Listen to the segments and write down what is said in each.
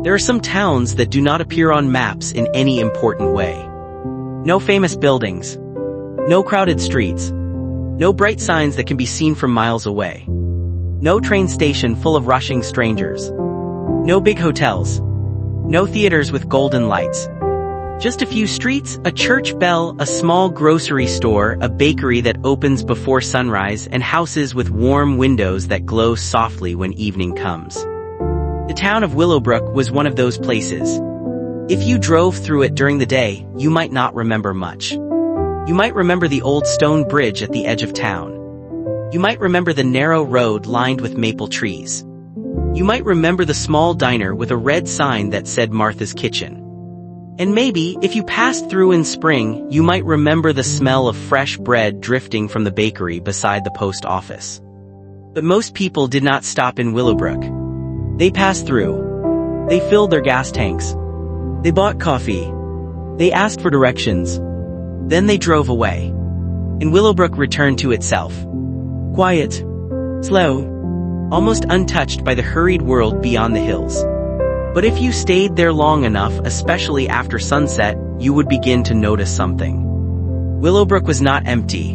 There are some towns that do not appear on maps in any important way. No famous buildings. No crowded streets. No bright signs that can be seen from miles away. No train station full of rushing strangers. No big hotels. No theaters with golden lights. Just a few streets, a church bell, a small grocery store, a bakery that opens before sunrise, and houses with warm windows that glow softly when evening comes. The town of Willowbrook was one of those places. If you drove through it during the day, you might not remember much. You might remember the old stone bridge at the edge of town. You might remember the narrow road lined with maple trees. You might remember the small diner with a red sign that said Martha's Kitchen. And maybe, if you passed through in spring, you might remember the smell of fresh bread drifting from the bakery beside the post office. But most people did not stop in Willowbrook. They passed through. They filled their gas tanks. They bought coffee. They asked for directions. Then they drove away. And Willowbrook returned to itself. Quiet. Slow. Almost untouched by the hurried world beyond the hills. But if you stayed there long enough, especially after sunset, you would begin to notice something. Willowbrook was not empty.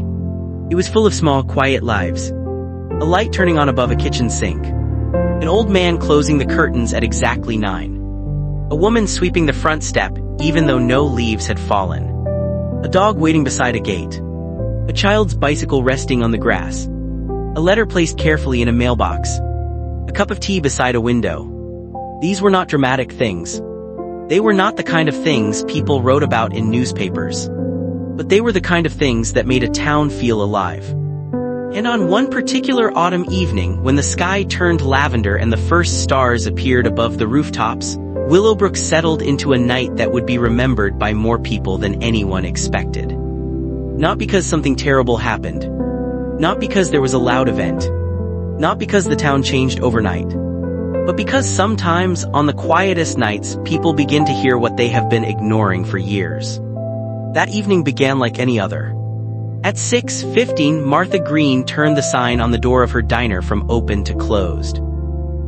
It was full of small, quiet lives. A light turning on above a kitchen sink. An old man closing the curtains at exactly 9. A woman sweeping the front step, even though no leaves had fallen. A dog waiting beside a gate. A child's bicycle resting on the grass. A letter placed carefully in a mailbox. A cup of tea beside a window. These were not dramatic things. They were not the kind of things people wrote about in newspapers. But they were the kind of things that made a town feel alive. And on one particular autumn evening, when the sky turned lavender and the first stars appeared above the rooftops, Willowbrook settled into a night that would be remembered by more people than anyone expected. Not because something terrible happened. Not because there was a loud event. Not because the town changed overnight. But because sometimes, on the quietest nights, people begin to hear what they have been ignoring for years. That evening began like any other. At 6:15, Martha Green turned the sign on the door of her diner from open to closed.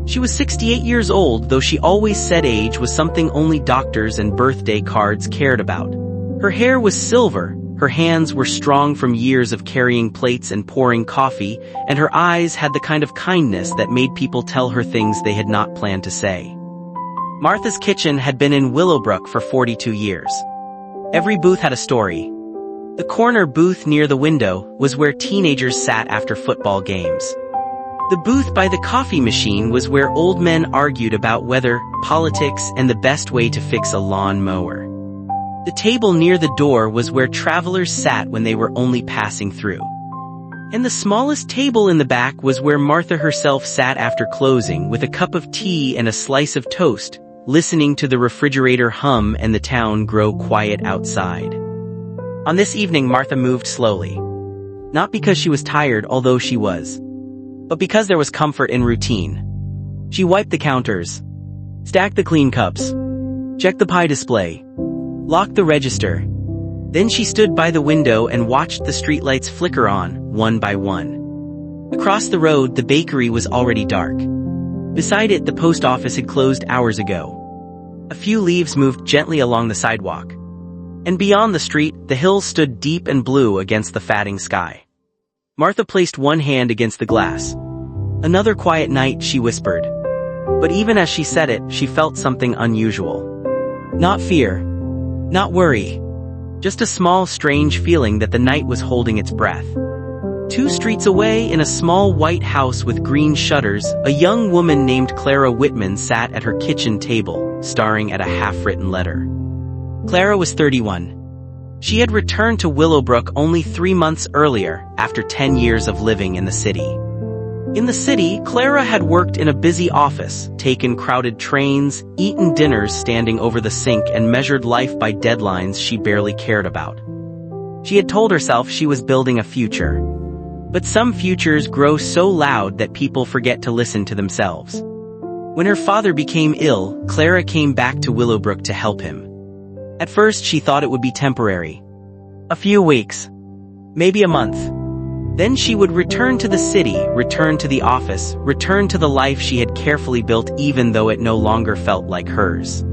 She was 68 years old, though she always said age was something only doctors and birthday cards cared about. Her hair was silver, her hands were strong from years of carrying plates and pouring coffee, and her eyes had the kind of kindness that made people tell her things they had not planned to say. Martha's Kitchen had been in Willowbrook for 42 years. Every booth had a story. The corner booth near the window was where teenagers sat after football games. The booth by the coffee machine was where old men argued about weather, politics, and the best way to fix a lawn mower. The table near the door was where travelers sat when they were only passing through. And the smallest table in the back was where Martha herself sat after closing with a cup of tea and a slice of toast, listening to the refrigerator hum and the town grow quiet outside. On this evening, Martha moved slowly. Not because she was tired, although she was, but because there was comfort in routine. She wiped the counters, stacked the clean cups, checked the pie display, locked the register. Then she stood by the window and watched the streetlights flicker on, one by one. Across the road, the bakery was already dark. Beside it, the post office had closed hours ago. A few leaves moved gently along the sidewalk. And beyond the street, the hills stood deep and blue against the fatting sky. Martha placed one hand against the glass. Another quiet night, she whispered. But even as she said it, she felt something unusual. Not fear. Not worry. Just a small, strange feeling that the night was holding its breath. 2 streets away, in a small white house with green shutters, a young woman named Clara Whitman sat at her kitchen table, staring at a half-written letter. Clara was 31. She had returned to Willowbrook only 3 months earlier, after 10 years of living in the city. In the city, Clara had worked in a busy office, taken crowded trains, eaten dinners standing over the sink, and measured life by deadlines she barely cared about. She had told herself she was building a future. But some futures grow so loud that people forget to listen to themselves. When her father became ill, Clara came back to Willowbrook to help him. At first, she thought it would be temporary. A few weeks. Maybe a month. Then she would return to the city, return to the office, return to the life she had carefully built even though it no longer felt like hers.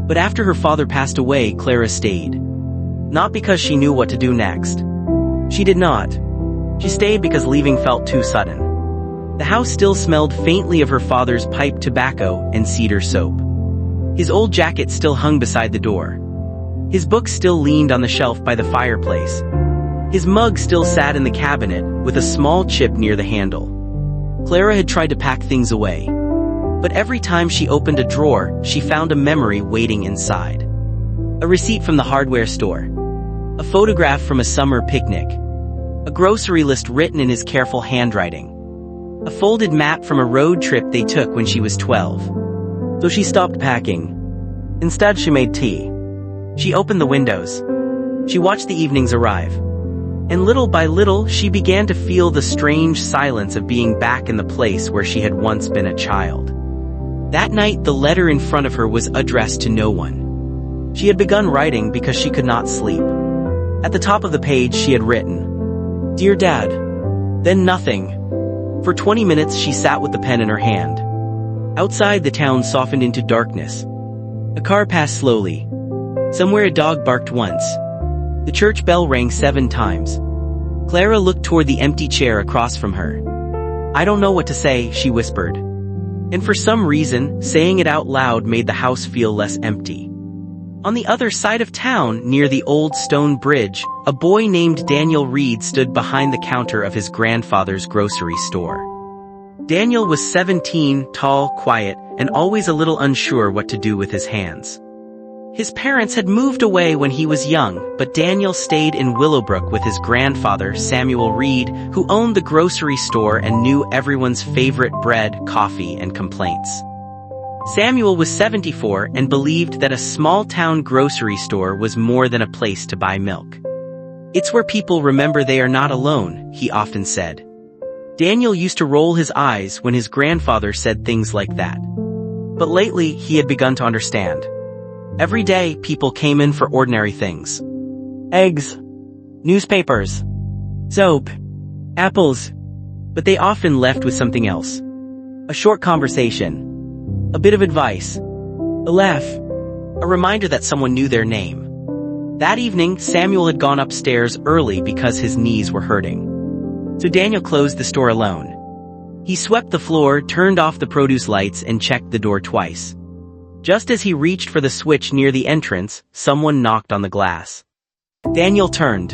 But after her father passed away, Clara stayed. Not because she knew what to do next. She did not. She stayed because leaving felt too sudden. The house still smelled faintly of her father's pipe tobacco and cedar soap. His old jacket still hung beside the door. His books still leaned on the shelf by the fireplace. His mug still sat in the cabinet, with a small chip near the handle. Clara had tried to pack things away. But every time she opened a drawer, she found a memory waiting inside. A receipt from the hardware store. A photograph from a summer picnic. A grocery list written in his careful handwriting. A folded map from a road trip they took when she was 12. So she stopped packing. Instead, she made tea. She opened the windows. She watched the evenings arrive. And little by little, she began to feel the strange silence of being back in the place where she had once been a child. That night, the letter in front of her was addressed to no one. She had begun writing because she could not sleep. At the top of the page, she had written, "Dear Dad." Then nothing. For 20 minutes, she sat with the pen in her hand. Outside, the town softened into darkness. A car passed slowly. Somewhere a dog barked once. The church bell rang 7 times. Clara looked toward the empty chair across from her. "I don't know what to say," she whispered. And for some reason, saying it out loud made the house feel less empty. On the other side of town, near the old stone bridge, a boy named Daniel Reed stood behind the counter of his grandfather's grocery store. Daniel was 17, tall, quiet, and always a little unsure what to do with his hands. His parents had moved away when he was young, but Daniel stayed in Willowbrook with his grandfather, Samuel Reed, who owned the grocery store and knew everyone's favorite bread, coffee, and complaints. Samuel was 74 and believed that a small-town grocery store was more than a place to buy milk. "It's where people remember they are not alone," he often said. Daniel used to roll his eyes when his grandfather said things like that. But lately, he had begun to understand. Every day, people came in for ordinary things. Eggs, newspapers, soap, apples. But they often left with something else. A short conversation. A bit of advice. A laugh. A reminder that someone knew their name. That evening, Samuel had gone upstairs early because his knees were hurting. So Daniel closed the store alone. He swept the floor, turned off the produce lights, and checked the door twice. Just as he reached for the switch near the entrance, someone knocked on the glass. Daniel turned.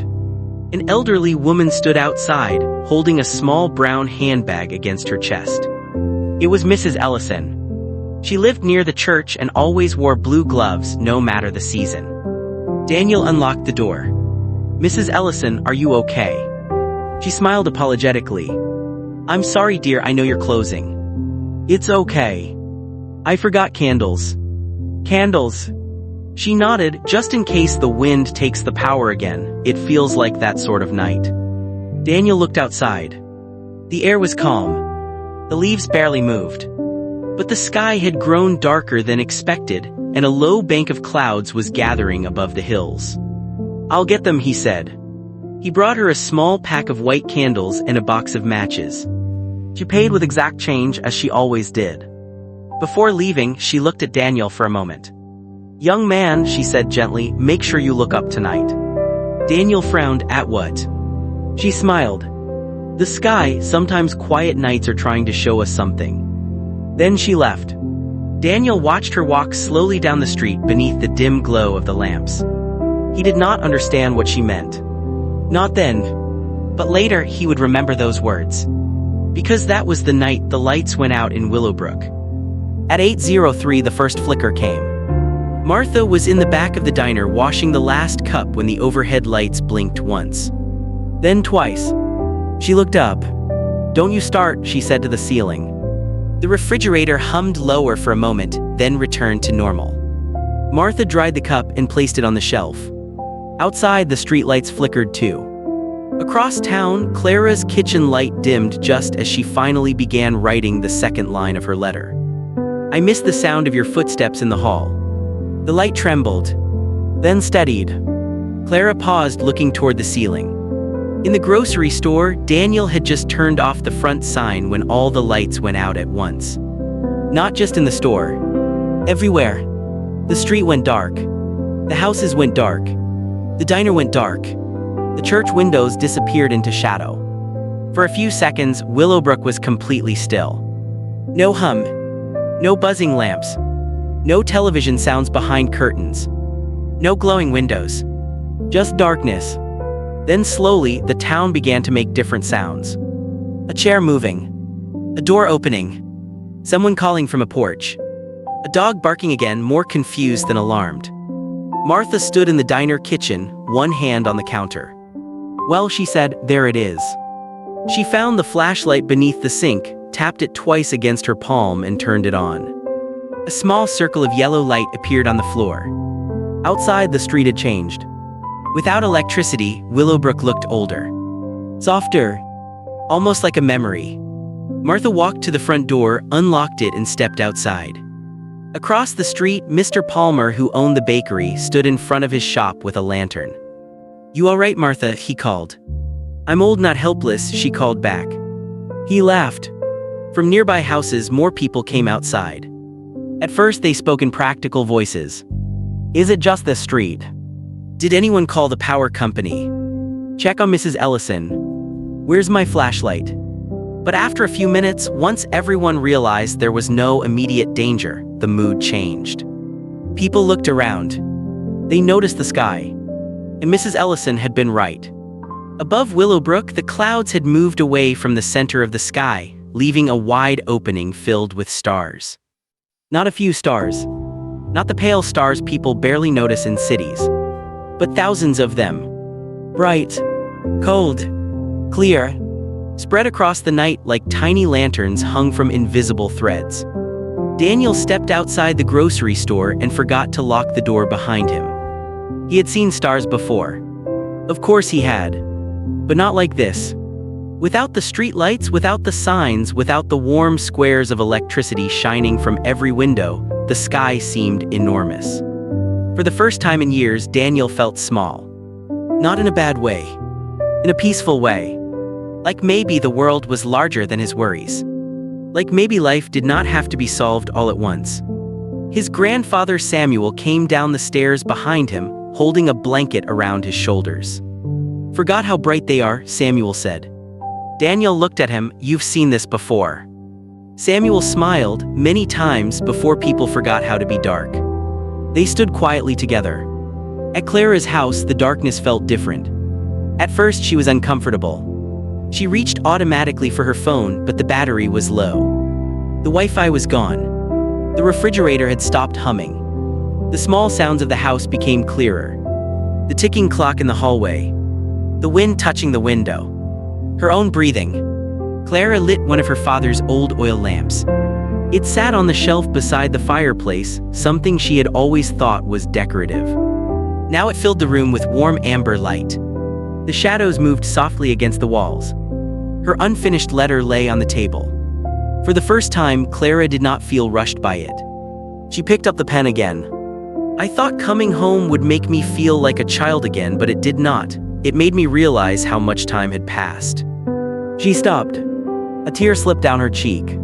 An elderly woman stood outside, holding a small brown handbag against her chest. It was Mrs. Ellison. She lived near the church and always wore blue gloves, no matter the season. Daniel unlocked the door. "Mrs. Ellison, are you okay?" She smiled apologetically. "I'm sorry, dear, I know you're closing." "It's okay. I forgot candles." "Candles?" She nodded. "Just in case the wind takes the power again. It feels like that sort of night." Daniel looked outside. The air was calm. The leaves barely moved. But the sky had grown darker than expected, and a low bank of clouds was gathering above the hills. "I'll get them," he said. He brought her a small pack of white candles and a box of matches. She paid with exact change, as she always did. Before leaving, she looked at Daniel for a moment. "Young man," she said gently, "make sure you look up tonight." Daniel frowned. "At what?" She smiled. "The sky. Sometimes quiet nights are trying to show us something." Then she left. Daniel watched her walk slowly down the street beneath the dim glow of the lamps. He did not understand what she meant. Not then. But later, he would remember those words. Because that was the night the lights went out in Willowbrook. At 8:03, the first flicker came. Martha was in the back of the diner washing the last cup when the overhead lights blinked once. Then twice. She looked up. "Don't you start," she said to the ceiling. The refrigerator hummed lower for a moment, then returned to normal. Martha dried the cup and placed it on the shelf. Outside, the streetlights flickered too. Across town, Clara's kitchen light dimmed just as she finally began writing the second line of her letter. "I missed the sound of your footsteps in the hall." The light trembled, then steadied. Clara paused, looking toward the ceiling. In the grocery store, Daniel had just turned off the front sign when all the lights went out at once. Not just in the store. Everywhere. The street went dark. The houses went dark. The diner went dark. The church windows disappeared into shadow. For a few seconds, Willowbrook was completely still. No hum. No buzzing lamps. No television sounds behind curtains. No glowing windows. Just darkness. Then slowly, the town began to make different sounds. A chair moving. A door opening. Someone calling from a porch. A dog barking again, more confused than alarmed. Martha stood in the diner kitchen, one hand on the counter. "Well," she said, "there it is." She found the flashlight beneath the sink, tapped it twice against her palm and turned it on. A small circle of yellow light appeared on the floor. Outside, the street had changed. Without electricity, Willowbrook looked older. Softer. Almost like a memory. Martha walked to the front door, unlocked it and stepped outside. Across the street, Mr. Palmer, who owned the bakery, stood in front of his shop with a lantern. "You all right, Martha?" he called. "I'm old, not helpless," she called back. He laughed. From nearby houses, more people came outside. At first, they spoke in practical voices. "Is it just this street? Did anyone call the power company? Check on Mrs. Ellison. Where's my flashlight?" But after a few minutes, once everyone realized there was no immediate danger, the mood changed. People looked around. They noticed the sky. And Mrs. Ellison had been right. Above Willowbrook, the clouds had moved away from the center of the sky, leaving a wide opening filled with stars. Not a few stars. Not the pale stars people barely notice in cities. But thousands of them. Bright, cold, clear, spread across the night like tiny lanterns hung from invisible threads. Daniel stepped outside the grocery store and forgot to lock the door behind him. He had seen stars before. Of course he had. But not like this. Without the street lights, without the signs, without the warm squares of electricity shining from every window, the sky seemed enormous. For the first time in years, Daniel felt small. Not in a bad way. In a peaceful way. Like maybe the world was larger than his worries. Like maybe life did not have to be solved all at once. His grandfather Samuel came down the stairs behind him, holding a blanket around his shoulders. "Forgot how bright they are," Samuel said. Daniel looked at him. "You've seen this before." Samuel smiled, many times before people forgot how to be dark. They stood quietly together. At Clara's house, the darkness felt different. At first, she was uncomfortable. She reached automatically for her phone, but the battery was low. The Wi-Fi was gone. The refrigerator had stopped humming. The small sounds of the house became clearer. The ticking clock in the hallway. The wind touching the window. Her own breathing. Clara lit one of her father's old oil lamps. It sat on the shelf beside the fireplace, something she had always thought was decorative. Now it filled the room with warm amber light. The shadows moved softly against the walls. Her unfinished letter lay on the table. For the first time, Clara did not feel rushed by it. She picked up the pen again. "I thought coming home would make me feel like a child again, but it did not. It made me realize how much time had passed." She stopped. A tear slipped down her cheek.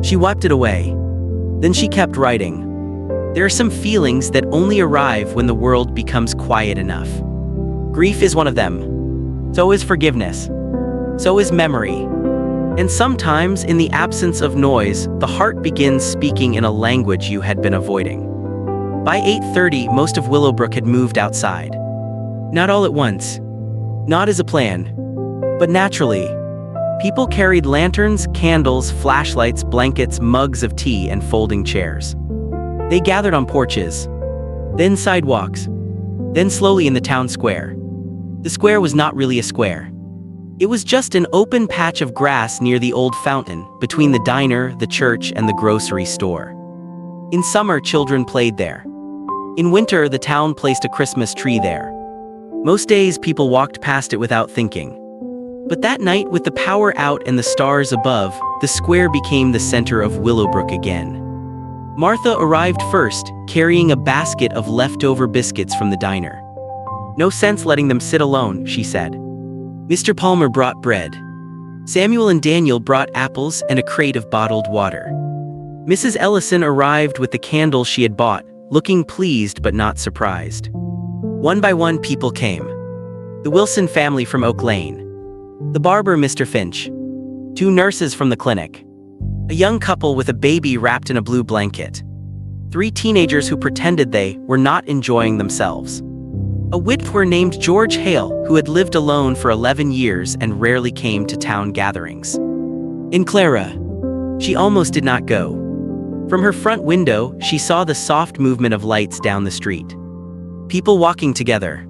She wiped it away. Then she kept writing. There are some feelings that only arrive when the world becomes quiet enough. Grief is one of them. So is forgiveness. So is memory. And sometimes, in the absence of noise, the heart begins speaking in a language you had been avoiding. By 8:30, most of Willowbrook had moved outside. Not all at once. Not as a plan. But naturally. People carried lanterns, candles, flashlights, blankets, mugs of tea, and folding chairs. They gathered on porches. Then sidewalks. Then slowly in the town square. The square was not really a square. It was just an open patch of grass near the old fountain, between the diner, the church, and the grocery store. In summer, children played there. In winter, the town placed a Christmas tree there. Most days, people walked past it without thinking. But that night, with the power out and the stars above, the square became the center of Willowbrook again. Martha arrived first, carrying a basket of leftover biscuits from the diner. "No sense letting them sit alone," she said. Mr. Palmer brought bread. Samuel and Daniel brought apples and a crate of bottled water. Mrs. Ellison arrived with the candles she had bought, looking pleased but not surprised. One by one people came. The Wilson family from Oak Lane. The barber, Mr. Finch. 2 nurses from the clinic. A young couple with a baby wrapped in a blue blanket. 3 teenagers who pretended they were not enjoying themselves. A widower named George Hale, who had lived alone for 11 years and rarely came to town gatherings. In Clara, she almost did not go. From her front window, she saw the soft movement of lights down the street. People walking together.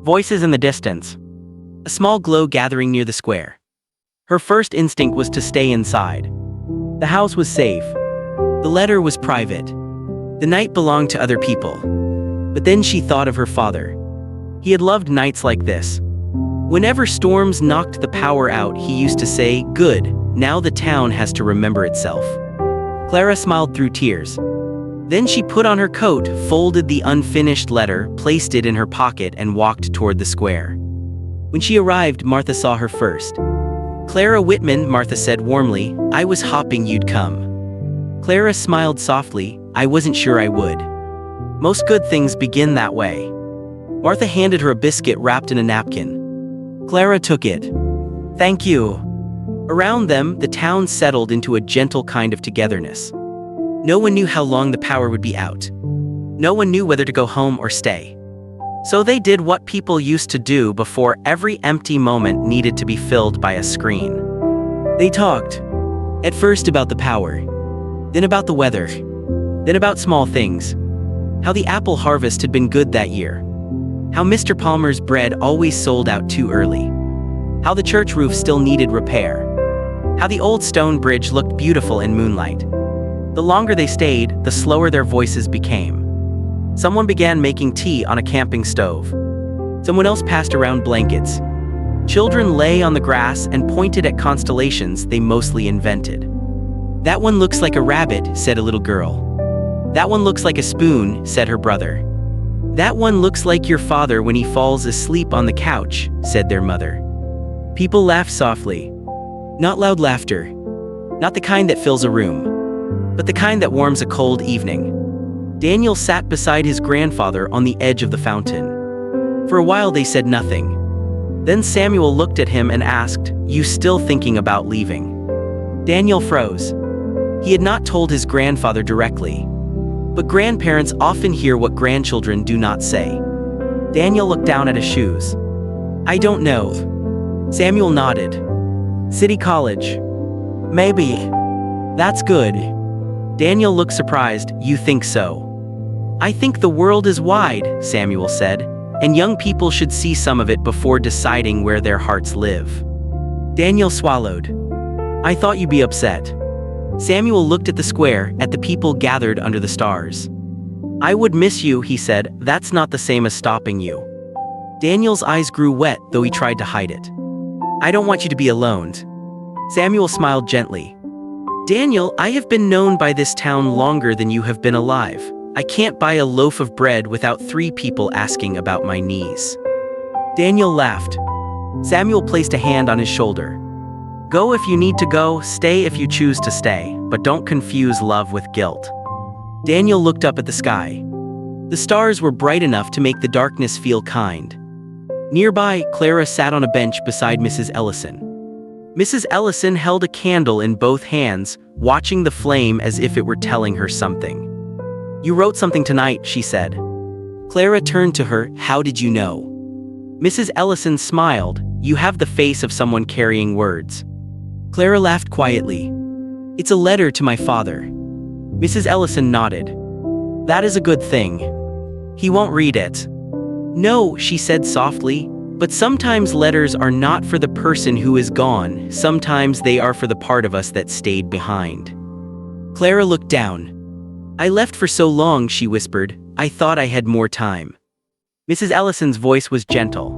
Voices in the distance. A small glow gathering near the square. Her first instinct was to stay inside. The house was safe. The letter was private. The night belonged to other people. But then she thought of her father. He had loved nights like this. Whenever storms knocked the power out, he used to say, "Good, now the town has to remember itself." Clara smiled through tears. Then she put on her coat, folded the unfinished letter, placed it in her pocket, and walked toward the square. When she arrived, Martha saw her first. "Clara Whitman," Martha said warmly, "I was hoping you'd come." Clara smiled softly, "I wasn't sure I would. Most good things begin that way." Martha handed her a biscuit wrapped in a napkin. Clara took it. "Thank you." Around them, the town settled into a gentle kind of togetherness. No one knew how long the power would be out. No one knew whether to go home or stay. So they did what people used to do before every empty moment needed to be filled by a screen. They talked. At first about the power. Then about the weather. Then about small things. How the apple harvest had been good that year. How Mr. Palmer's bread always sold out too early. How the church roof still needed repair. How the old stone bridge looked beautiful in moonlight. The longer they stayed, the slower their voices became. Someone began making tea on a camping stove. Someone else passed around blankets. Children lay on the grass and pointed at constellations they mostly invented. "That one looks like a rabbit," said a little girl. "That one looks like a spoon," said her brother. "That one looks like your father when he falls asleep on the couch," said their mother. People laughed softly. Not loud laughter. Not the kind that fills a room. But the kind that warms a cold evening. Daniel sat beside his grandfather on the edge of the fountain. For a while they said nothing. Then Samuel looked at him and asked, "You still thinking about leaving?" Daniel froze. He had not told his grandfather directly. But grandparents often hear what grandchildren do not say. Daniel looked down at his shoes. "I don't know." Samuel nodded. "City College." "Maybe." "That's good." Daniel looked surprised. "You think so?" "I think the world is wide," Samuel said, "and young people should see some of it before deciding where their hearts live." Daniel swallowed. "I thought you'd be upset." Samuel looked at the square, at the people gathered under the stars. "I would miss you," he said. "That's not the same as stopping you." Daniel's eyes grew wet, though he tried to hide it. "I don't want you to be alone." Samuel smiled gently. "Daniel, I have been known by this town longer than you have been alive. I can't buy a loaf of bread without 3 people asking about my knees." Daniel laughed. Samuel placed a hand on his shoulder. "Go if you need to go, stay if you choose to stay, but don't confuse love with guilt." Daniel looked up at the sky. The stars were bright enough to make the darkness feel kind. Nearby, Clara sat on a bench beside Mrs. Ellison. Mrs. Ellison held a candle in both hands, watching the flame as if it were telling her something. "You wrote something tonight," she said. Clara turned to her. "How did you know?" Mrs. Ellison smiled. "You have the face of someone carrying words." Clara laughed quietly. "It's a letter to my father." Mrs. Ellison nodded. "That is a good thing. He won't read it." "No," she said softly, "but sometimes letters are not for the person who is gone, sometimes they are for the part of us that stayed behind." Clara looked down. "I left for so long," she whispered. "I thought I had more time." Mrs. Ellison's voice was gentle.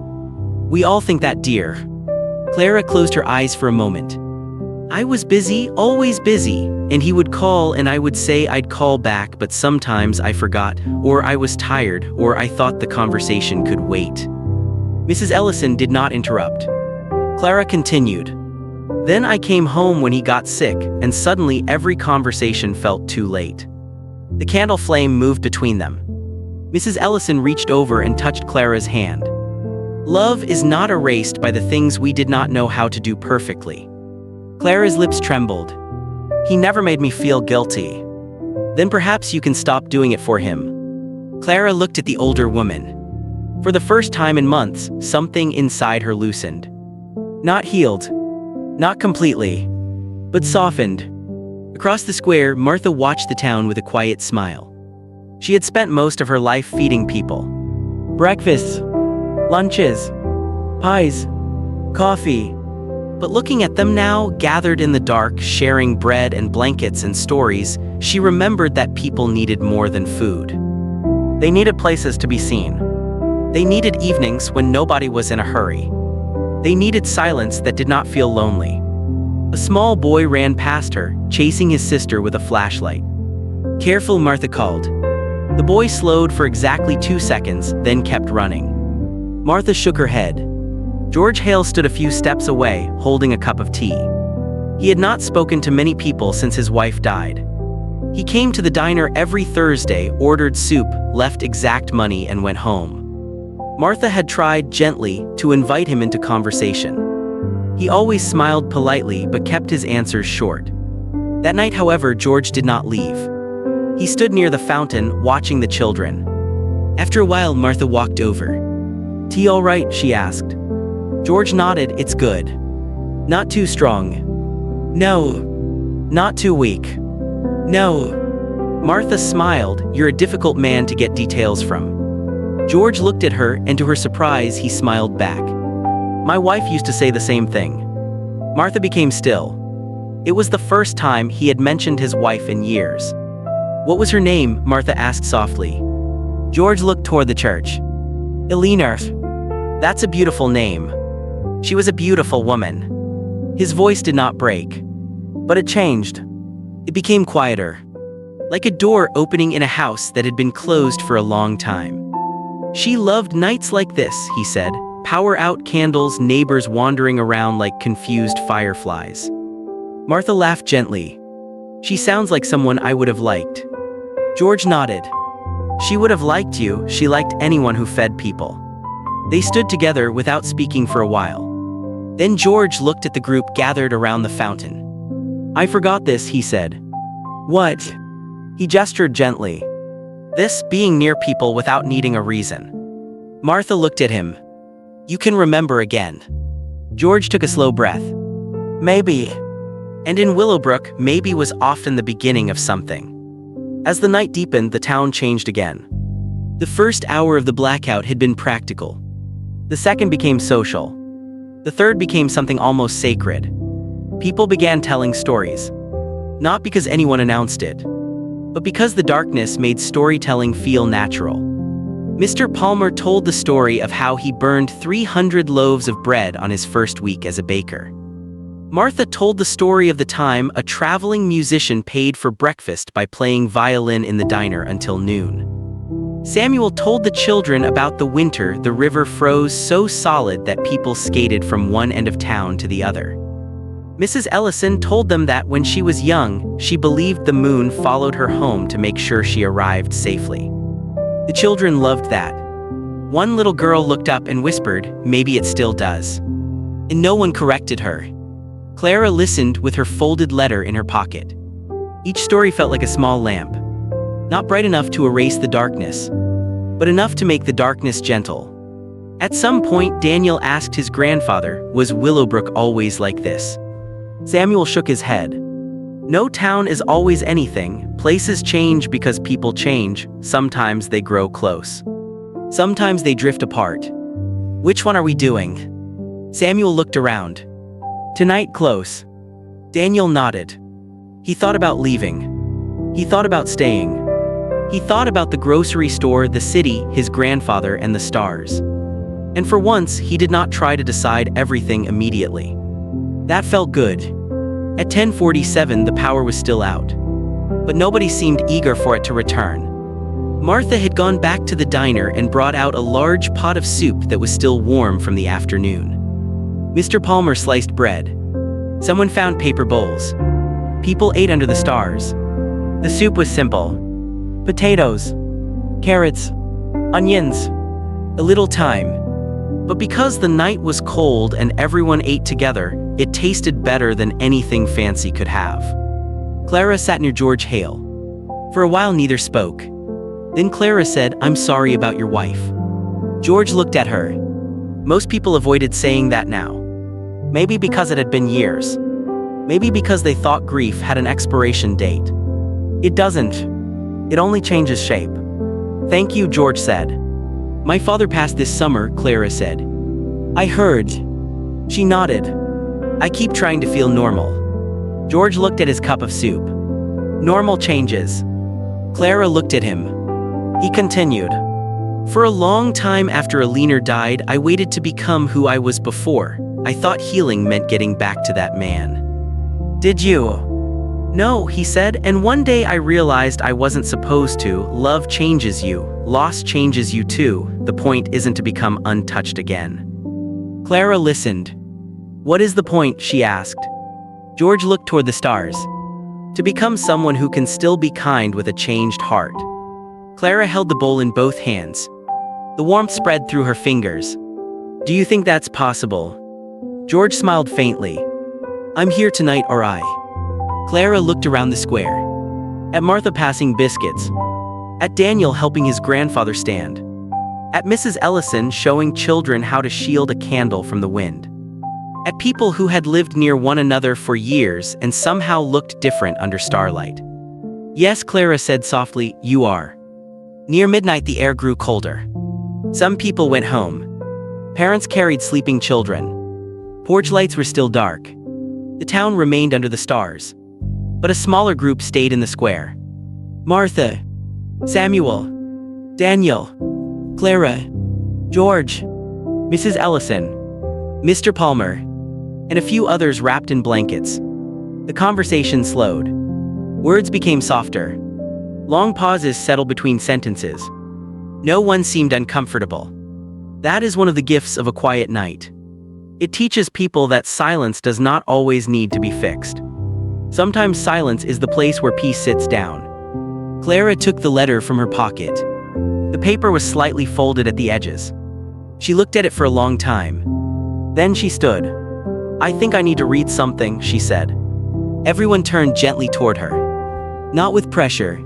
"We all think that, dear." Clara closed her eyes for a moment. "I was busy, always busy, and he would call and I would say I'd call back, but sometimes I forgot, or I was tired, or I thought the conversation could wait." Mrs. Ellison did not interrupt. Clara continued. Then I came home when he got sick, and suddenly every conversation felt too late. The candle flame moved between them. Mrs. Ellison reached over and touched Clara's hand. Love is not erased by the things we did not know how to do perfectly. Clara's lips trembled. He never made me feel guilty. Then perhaps you can stop doing it for him. Clara looked at the older woman. For the first time in months, something inside her loosened. Not healed. Not completely. But softened. Across the square, Martha watched the town with a quiet smile. She had spent most of her life feeding people. Breakfasts, lunches, pies, coffee. But looking at them now, gathered in the dark, sharing bread and blankets and stories, she remembered that people needed more than food. They needed places to be seen. They needed evenings when nobody was in a hurry. They needed silence that did not feel lonely. A small boy ran past her, chasing his sister with a flashlight. Careful, Martha called. The boy slowed for exactly 2 seconds, then kept running. Martha shook her head. George Hale stood a few steps away, holding a cup of tea. He had not spoken to many people since his wife died. He came to the diner every Thursday, ordered soup, left exact money, and went home. Martha had tried gently to invite him into conversation. He always smiled politely but kept his answers short. That night, however, George did not leave. He stood near the fountain, watching the children. After a while, Martha walked over. "Tea all right?" she asked. George nodded. "It's good. Not too strong." "No. Not too weak." "No." Martha smiled. "You're a difficult man to get details from." George looked at her, and to her surprise, he smiled back. "My wife used to say the same thing." Martha became still. It was the first time he had mentioned his wife in years. "What was her name?" Martha asked softly. George looked toward the church. "Eleanor. That's a beautiful name. She was a beautiful woman." His voice did not break. But it changed. It became quieter. Like a door opening in a house that had been closed for a long time. "She loved nights like this," he said. "Power out candles, neighbors wandering around like confused fireflies." Martha laughed gently. "She sounds like someone I would have liked." George nodded. "She would have liked you. She liked anyone who fed people." They stood together without speaking for a while. Then George looked at the group gathered around the fountain. "I forgot this," he said. "What?" He gestured gently. "This, being near people without needing a reason." Martha looked at him. "You can remember again." George took a slow breath. "Maybe." And in Willowbrook, maybe was often the beginning of something. As the night deepened, the town changed again. The first hour of the blackout had been practical. The second became social. The third became something almost sacred. People began telling stories. Not because anyone announced it, but because the darkness made storytelling feel natural. Mr. Palmer told the story of how he burned 300 loaves of bread on his first week as a baker. Martha told the story of the time a traveling musician paid for breakfast by playing violin in the diner until noon. Samuel told the children about the winter the river froze so solid that people skated from one end of town to the other. Mrs. Ellison told them that when she was young, she believed the moon followed her home to make sure she arrived safely. The children loved that. One little girl looked up and whispered, "Maybe it still does." And no one corrected her. Clara listened with her folded letter in her pocket. Each story felt like a small lamp. Not bright enough to erase the darkness, but enough to make the darkness gentle. At some point, Daniel asked his grandfather, "Was Willowbrook always like this?" Samuel shook his head. "No town is always anything. Places change because people change. Sometimes they grow close. Sometimes they drift apart. Which one are we doing?" Samuel looked around. "Tonight, close." Daniel nodded. He thought about leaving. He thought about staying. He thought about the grocery store, the city, his grandfather, and the stars. And for once, he did not try to decide everything immediately. That felt good. At 10:47, the power was still out. But nobody seemed eager for it to return. Martha had gone back to the diner and brought out a large pot of soup that was still warm from the afternoon. Mr. Palmer sliced bread. Someone found paper bowls. People ate under the stars. The soup was simple. Potatoes, carrots, onions, a little thyme. But because the night was cold and everyone ate together, it tasted better than anything fancy could have. Clara sat near George Hale. For a while neither spoke. Then Clara said, "I'm sorry about your wife." George looked at her. Most people avoided saying that now. Maybe because it had been years. Maybe because they thought grief had an expiration date. It doesn't. It only changes shape. "Thank you," George said. "My father passed this summer," Clara said. "I heard." She nodded. "I keep trying to feel normal." George looked at his cup of soup. "Normal changes." Clara looked at him. He continued. "For a long time after Alina died, I waited to become who I was before. I thought healing meant getting back to that man." "Did you?" "No," he said, "and one day I realized I wasn't supposed to. Love changes you. Loss changes you too. The point isn't to become untouched again." Clara listened. "What is the point?" she asked. George looked toward the stars. "To become someone who can still be kind with a changed heart." Clara held the bowl in both hands. The warmth spread through her fingers. "Do you think that's possible?" George smiled faintly. "I'm here tonight, or I." Clara looked around the square. At Martha passing biscuits. At Daniel helping his grandfather stand. At Mrs. Ellison showing children how to shield a candle from the wind. At people who had lived near one another for years and somehow looked different under starlight. "Yes," Clara said softly, "you are." Near midnight the air grew colder. Some people went home. Parents carried sleeping children. Porch lights were still dark. The town remained under the stars. But a smaller group stayed in the square. Martha, Samuel, Daniel, Clara, George, Mrs. Ellison, Mr. Palmer, and a few others wrapped in blankets. The conversation slowed. Words became softer. Long pauses settled between sentences. No one seemed uncomfortable. That is one of the gifts of a quiet night. It teaches people that silence does not always need to be fixed. Sometimes silence is the place where peace sits down. Clara took the letter from her pocket. The paper was slightly folded at the edges. She looked at it for a long time. Then she stood. "I think I need to read something," she said. Everyone turned gently toward her. Not with pressure.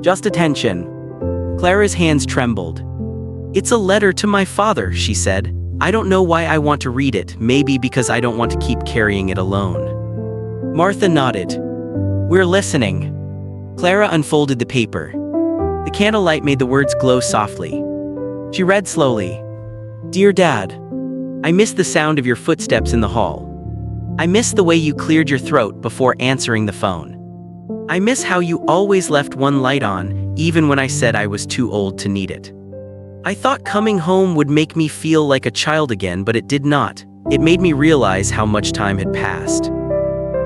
Just attention. Clara's hands trembled. "It's a letter to my father," she said. "I don't know why I want to read it, maybe because I don't want to keep carrying it alone." Martha nodded. "We're listening." Clara unfolded the paper. The candlelight made the words glow softly. She read slowly. "Dear Dad, I miss the sound of your footsteps in the hall. I miss the way you cleared your throat before answering the phone. I miss how you always left one light on, even when I said I was too old to need it. I thought coming home would make me feel like a child again, but it did not. It made me realize how much time had passed.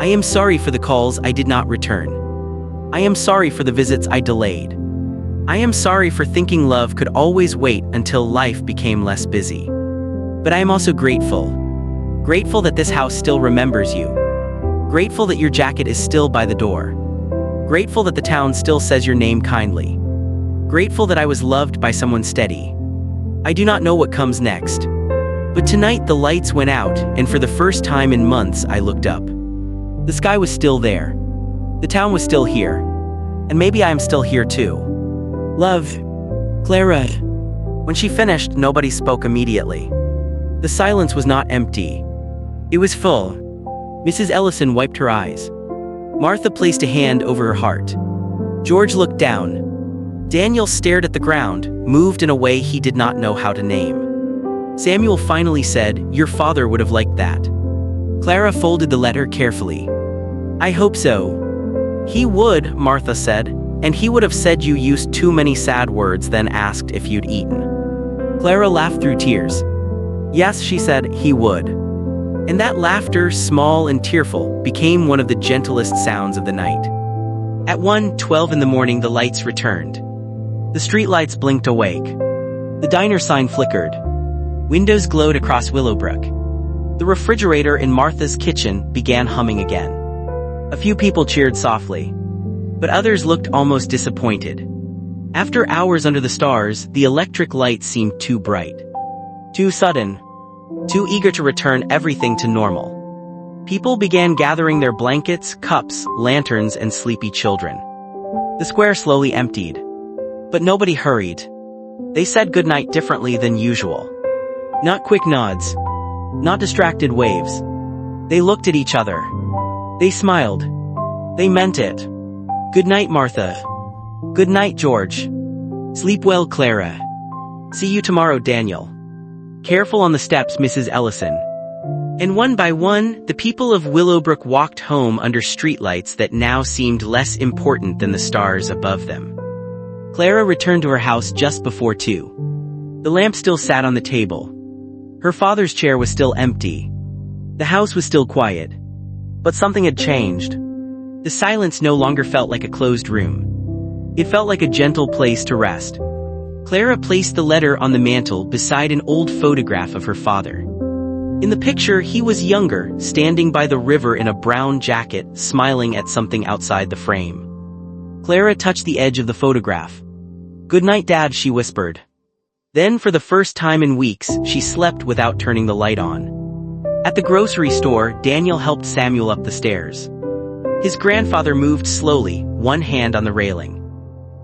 I am sorry for the calls I did not return. I am sorry for the visits I delayed. I am sorry for thinking love could always wait until life became less busy. But I am also grateful. Grateful that this house still remembers you. Grateful that your jacket is still by the door. Grateful that the town still says your name kindly. Grateful that I was loved by someone steady. I do not know what comes next. But tonight the lights went out, and for the first time in months I looked up. The sky was still there. The town was still here. And maybe I am still here too. Love, Clara." When she finished, nobody spoke immediately. The silence was not empty. It was full. Mrs. Ellison wiped her eyes. Martha placed a hand over her heart. George looked down. Daniel stared at the ground, moved in a way he did not know how to name. Samuel finally said, "Your father would have liked that." Clara folded the letter carefully. "I hope so." "He would," Martha said, "and he would have said you used too many sad words, then asked if you'd eaten." Clara laughed through tears. "Yes," she said, "he would." And that laughter, small and tearful, became one of the gentlest sounds of the night. At 1:12 in the morning the lights returned. The streetlights blinked awake. The diner sign flickered. Windows glowed across Willowbrook. The refrigerator in Martha's kitchen began humming again. A few people cheered softly, but others looked almost disappointed. After hours under the stars, the electric light seemed too bright. Too sudden. Too eager to return everything to normal. People began gathering their blankets, cups, lanterns, and sleepy children. The square slowly emptied. But nobody hurried. They said goodnight differently than usual. Not quick nods. Not distracted waves. They looked at each other. They smiled. They meant it. Good night, Martha. Good night, George. Sleep well, Clara. See you tomorrow, Daniel. Careful on the steps, Mrs. Ellison. And one by one, the people of Willowbrook walked home under streetlights that now seemed less important than the stars above them. Clara returned to her house just before 2. The lamp still sat on the table. Her father's chair was still empty. The house was still quiet. But something had changed. The silence no longer felt like a closed room. It felt like a gentle place to rest. Clara placed the letter on the mantel beside an old photograph of her father. In the picture, he was younger, standing by the river in a brown jacket, smiling at something outside the frame. Clara touched the edge of the photograph. "Good night, Dad," she whispered. Then, for the first time in weeks, she slept without turning the light on. At the grocery store, Daniel helped Samuel up the stairs. His grandfather moved slowly, one hand on the railing.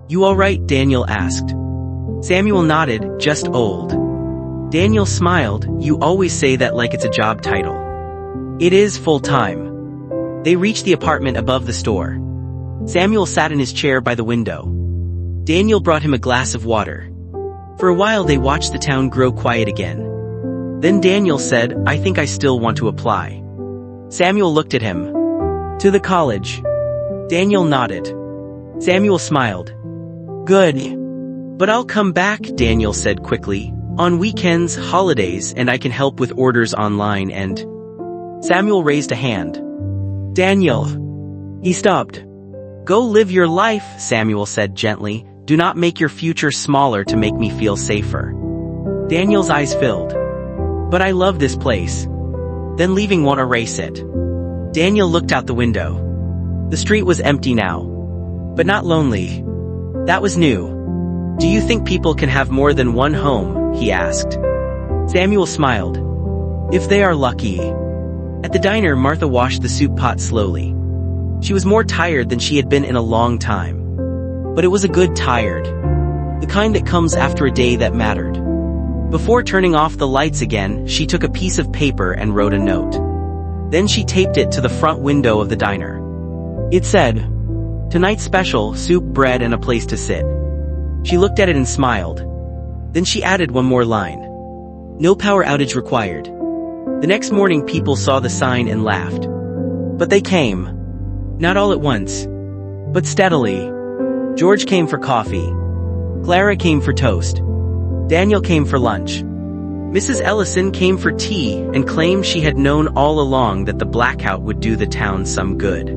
"You all right?" Daniel asked. Samuel nodded, "Just old." Daniel smiled. "You always say that like it's a job title." "It is full-time." They reached the apartment above the store. Samuel sat in his chair by the window. Daniel brought him a glass of water. For a while they watched the town grow quiet again. Then Daniel said, "I think I still want to apply." Samuel looked at him. "To the college?" Daniel nodded. Samuel smiled. "Good. But I'll come back," Daniel said quickly. "On weekends, holidays, and I can help with orders online and—" Samuel raised a hand. "Daniel." He stopped. "Go live your life," Samuel said gently. "Do not make your future smaller to make me feel safer." Daniel's eyes filled. "But I love this place." "Then leaving won't erase it." Daniel looked out the window. The street was empty now. But not lonely. That was new. "Do you think people can have more than one home?" he asked. Samuel smiled. "If they are lucky." At the diner, Martha washed the soup pot slowly. She was more tired than she had been in a long time. But it was a good tired. The kind that comes after a day that mattered. Before turning off the lights again, she took a piece of paper and wrote a note. Then she taped it to the front window of the diner. It said, "Tonight's special, soup, bread, and a place to sit." She looked at it and smiled. Then she added one more line. "No power outage required." The next morning people saw the sign and laughed. But they came. Not all at once. But steadily. George came for coffee. Clara came for toast. Daniel came for lunch. Mrs. Ellison came for tea and claimed she had known all along that the blackout would do the town some good.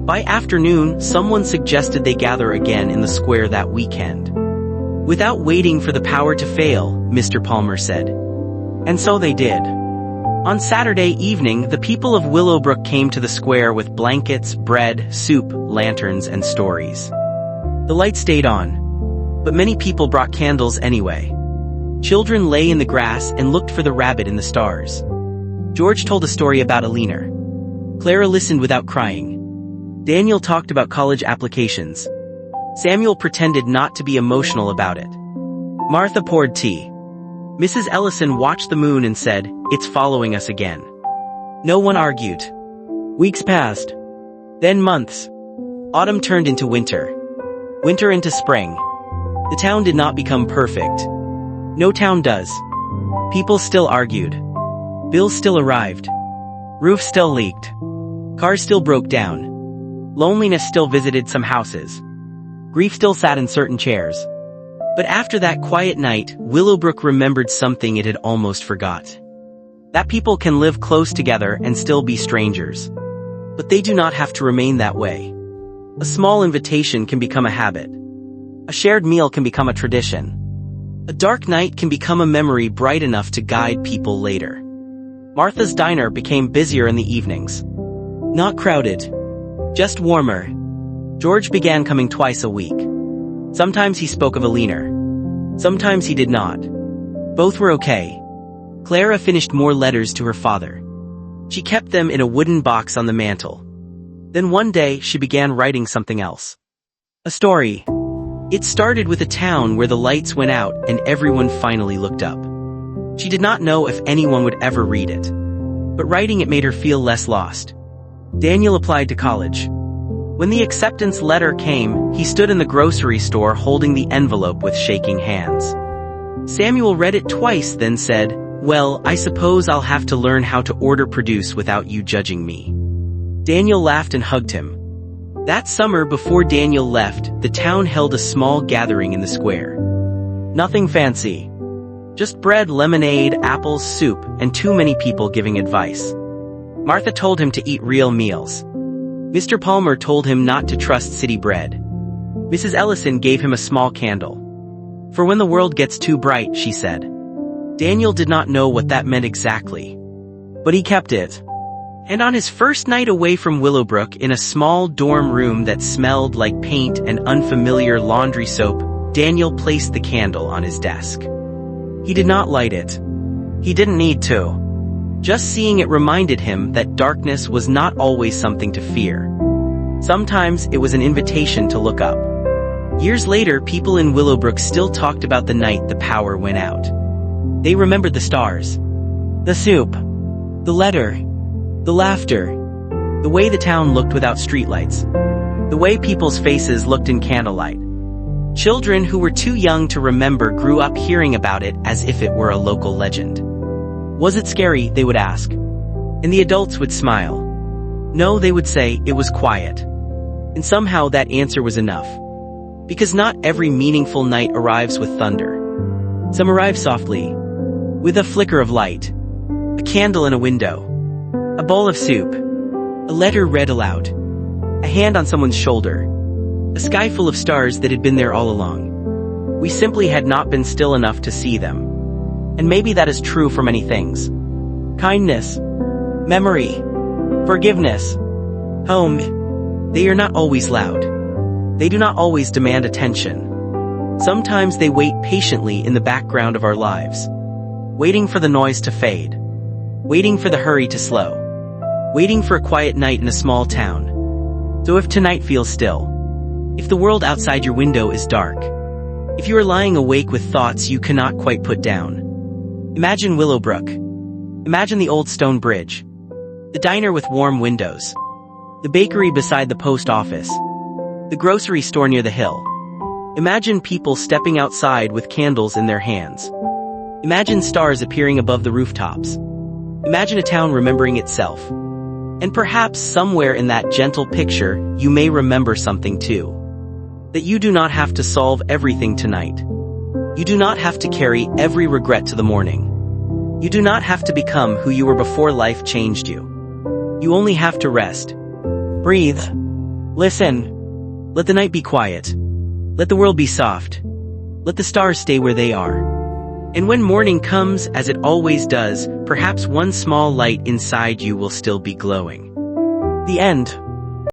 By afternoon, someone suggested they gather again in the square that weekend. "Without waiting for the power to fail," Mr. Palmer said. And so they did. On Saturday evening, the people of Willowbrook came to the square with blankets, bread, soup, lanterns, and stories. The lights stayed on. But many people brought candles anyway. Children lay in the grass and looked for the rabbit in the stars. George told a story about a leaner. Clara listened without crying. Daniel talked about college applications. Samuel pretended not to be emotional about it. Martha poured tea. Mrs. Ellison watched the moon and said, "It's following us again." No one argued. Weeks passed. Then months. Autumn turned into winter. Winter into spring. The town did not become perfect. No town does. People still argued. Bills still arrived. Roofs still leaked. Cars still broke down. Loneliness still visited some houses. Grief still sat in certain chairs. But after that quiet night, Willowbrook remembered something it had almost forgot. That people can live close together and still be strangers. But they do not have to remain that way. A small invitation can become a habit. A shared meal can become a tradition. A dark night can become a memory bright enough to guide people later. Martha's diner became busier in the evenings. Not crowded, just warmer. George began coming twice a week. Sometimes he spoke of Alina. Sometimes he did not. Both were okay. Clara finished more letters to her father. She kept them in a wooden box on the mantel. Then one day she began writing something else. A story. It started with a town where the lights went out and everyone finally looked up. She did not know if anyone would ever read it. But writing it made her feel less lost. Daniel applied to college. When the acceptance letter came, he stood in the grocery store holding the envelope with shaking hands. Samuel read it twice, then said, "Well, I suppose I'll have to learn how to order produce without you judging me." Daniel laughed and hugged him. That summer before Daniel left, the town held a small gathering in the square. Nothing fancy. Just bread, lemonade, apples, soup, and too many people giving advice. Martha told him to eat real meals. Mr. Palmer told him not to trust city bread. Mrs. Ellison gave him a small candle. For when the world gets too bright, she said. Daniel did not know what that meant exactly. But he kept it. And on his first night away from Willowbrook in a small dorm room that smelled like paint and unfamiliar laundry soap, Daniel placed the candle on his desk. He did not light it. He didn't need to. Just seeing it reminded him that darkness was not always something to fear. Sometimes it was an invitation to look up. Years later, people in Willowbrook still talked about the night the power went out. They remembered the stars, the soup, the letter, the laughter, the way the town looked without streetlights, the way people's faces looked in candlelight. Children who were too young to remember grew up hearing about it as if it were a local legend. Was it scary, they would ask. And the adults would smile. No, they would say, it was quiet. And somehow that answer was enough. Because not every meaningful night arrives with thunder. Some arrive softly, with a flicker of light, a candle in a window, a bowl of soup, a letter read aloud, a hand on someone's shoulder, a sky full of stars that had been there all along. We simply had not been still enough to see them. And maybe that is true for many things. Kindness, memory, forgiveness, home. They are not always loud. They do not always demand attention. Sometimes they wait patiently in the background of our lives, waiting for the noise to fade, waiting for the hurry to slow, waiting for a quiet night in a small town. So if tonight feels still, if the world outside your window is dark, if you are lying awake with thoughts you cannot quite put down, imagine Willowbrook. Imagine the old stone bridge, the diner with warm windows, the bakery beside the post office, the grocery store near the hill. Imagine people stepping outside with candles in their hands. Imagine stars appearing above the rooftops. Imagine a town remembering itself. And perhaps somewhere in that gentle picture, you may remember something too. That you do not have to solve everything tonight. You do not have to carry every regret to the morning. You do not have to become who you were before life changed you. You only have to rest. Breathe. Listen. Let the night be quiet. Let the world be soft. Let the stars stay where they are. And when morning comes, as it always does, perhaps one small light inside you will still be glowing. The end.